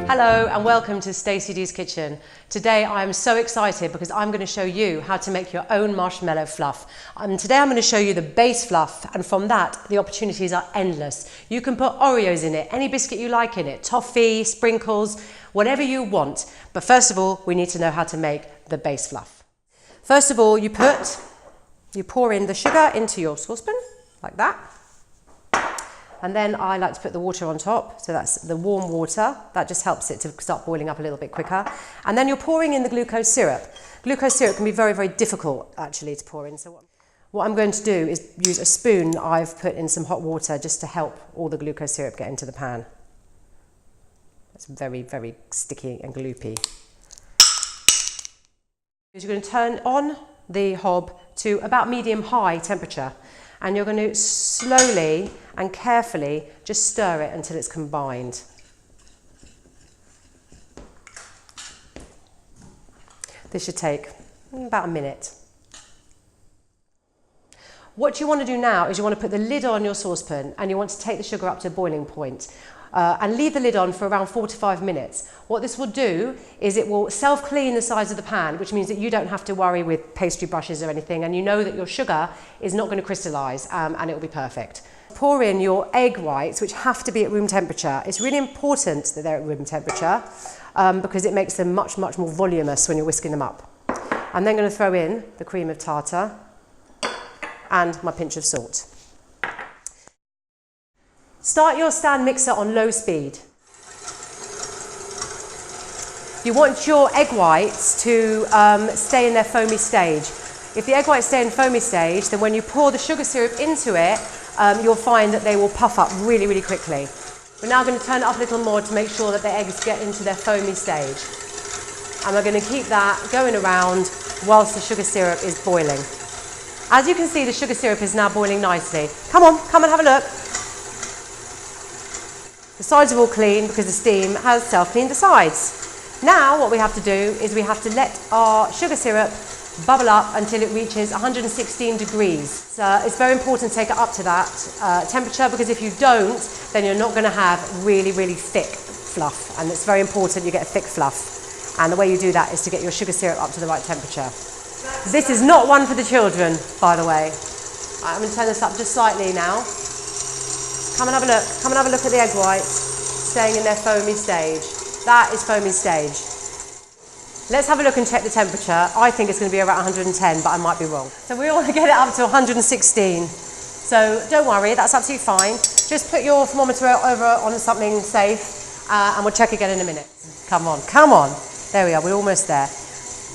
Hello and welcome to Stacey D's Kitchen. Today I am so excited because I'm going to show you how to make your own marshmallow fluff. Today I'm going to show you the base fluff, and from that the opportunities are endless. You can put Oreos in it, any biscuit you like in it, toffee, sprinkles, whatever you want. But first of all we need to know how to make the base fluff. First of all you pour in the sugar into your saucepan like that. And then I like to put the water on top, so that's the warm water. That just helps it to start boiling up a little bit quicker. And then you're pouring in the glucose syrup. Glucose syrup can be very, very difficult actually to pour in. So what I'm going to do is use a spoon I've put in some hot water just to help all the glucose syrup get into the pan. It's very, very sticky and gloopy. You're going to turn on the hob to about medium-high temperature. And you're going to slowly and carefully just stir it until it's combined. This should take about a minute. What you want to do now is you want to put the lid on your saucepan and you want to take the sugar up to a boiling point. And leave the lid on for around 4 to 5 minutes. What this will do is it will self-clean the sides of the pan, which means that you don't have to worry with pastry brushes or anything, and you know that your sugar is not going to crystallize, and it will be perfect. Pour in your egg whites, which have to be at room temperature. It's really important that they're at room temperature because it makes them much, much more voluminous when you're whisking them up. I'm then going to throw in the cream of tartar and my pinch of salt. Start your stand mixer on low speed. You want your egg whites to stay in their foamy stage. If the egg whites stay in foamy stage, then when you pour the sugar syrup into it, you'll find that they will puff up really, really quickly. We're now going to turn it up a little more to make sure that the eggs get into their foamy stage. And we're going to keep that going around whilst the sugar syrup is boiling. As you can see, the sugar syrup is now boiling nicely. Come and have a look. The sides are all clean because the steam has self-cleaned the sides. Now what we have to do is we have to let our sugar syrup bubble up until it reaches 116 degrees. So it's very important to take it up to that temperature, because if you don't, then you're not going to have really, really thick fluff. And it's very important you get a thick fluff. And the way you do that is to get your sugar syrup up to the right temperature. This is not one for the children, by the way. I'm going to turn this up just slightly now. Come and have a look. Come and have a look at the egg whites staying in their foamy stage. That is foamy stage. Let's have a look and check the temperature. I think it's going to be around 110, but I might be wrong. So we want to get it up to 116. So don't worry, that's absolutely fine. Just put your thermometer over on something safe and we'll check again in a minute. Come on, come on. There we are, we're almost there.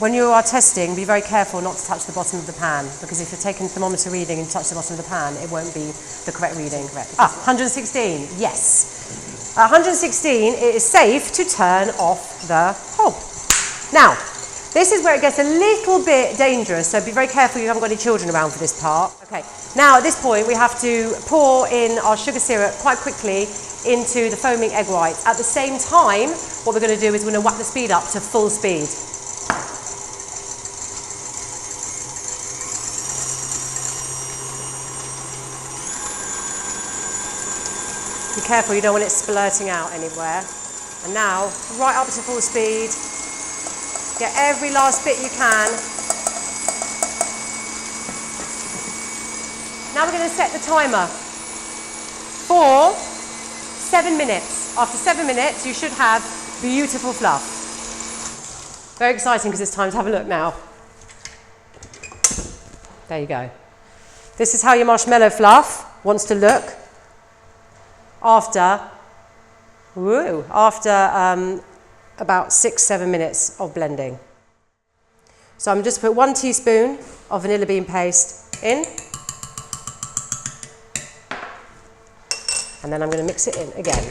When you are testing, be very careful not to touch the bottom of the pan, because if you're taking thermometer reading and touch the bottom of the pan, it won't be the correct reading. 116, yes. At 116, it is safe to turn off the hob. Now, this is where it gets a little bit dangerous, so be very careful you haven't got any children around for this part. Okay, now at this point we have to pour in our sugar syrup quite quickly into the foaming egg whites. At the same time, what we're going to do is we're going to whack the speed up to full speed. Be careful, you don't want it splurting out anywhere. And now, right up to full speed. Get every last bit you can. Now we're going to set the timer for 7 minutes. After 7 minutes, you should have beautiful fluff. Very exciting because it's time to have a look now. There you go. This is how your marshmallow fluff wants to look after about 6-7 minutes of blending. So I'm just put 1 teaspoon of vanilla bean paste in, and then I'm going to mix it in again.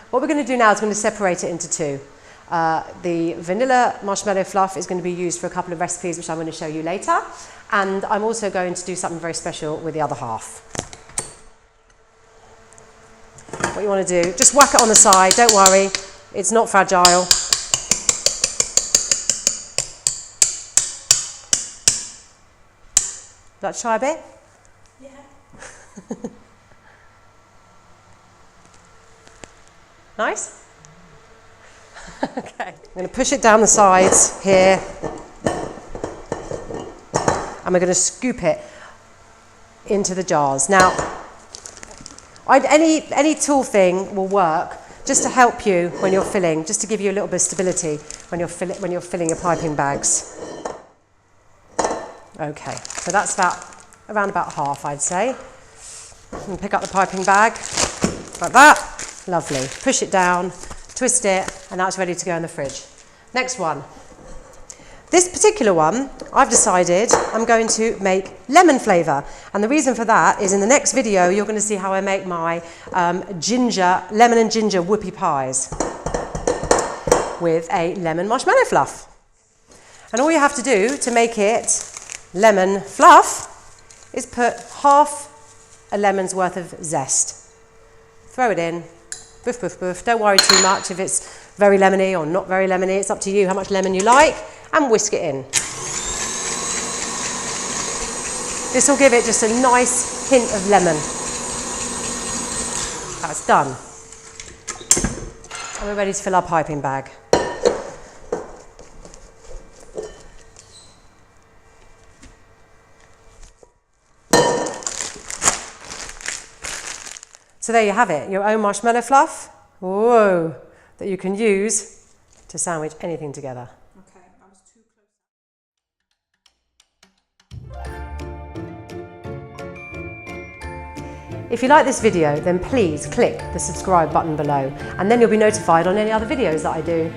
What we're going to do now is we're going to separate it into two. The vanilla marshmallow fluff is going to be used for a couple of recipes which I'm going to show you later, and I'm also going to do something very special with the other half. What you want to do, just whack it on the side, don't worry, it's not fragile. Let's try a bit? Yeah. Nice? Okay. I'm going to push it down the sides here. And we're going to scoop it into the jars. Now, any tool thing will work just to help you when you're filling, just to give you a little bit of stability when you're filling your piping bags. Okay, so that's around about half, I'd say. And pick up the piping bag like that. Lovely. Push it down, twist it, and now it's ready to go in the fridge. Next one. This particular one, I've decided I'm going to make lemon flavour. And the reason for that is in the next video, you're going to see how I make my lemon and ginger whoopie pies with a lemon marshmallow fluff. And all you have to do to make it lemon fluff is put half a lemon's worth of zest. Throw it in, boof, boof, boof. Don't worry too much if it's very lemony or not very lemony. It's up to you how much lemon you like. And whisk it in. This will give it just a nice hint of lemon. That's done. And we're ready to fill our piping bag. So there you have it, your own marshmallow fluff. Whoa, that you can use to sandwich anything together. If you like this video, then please click the subscribe button below, and then you'll be notified on any other videos that I do.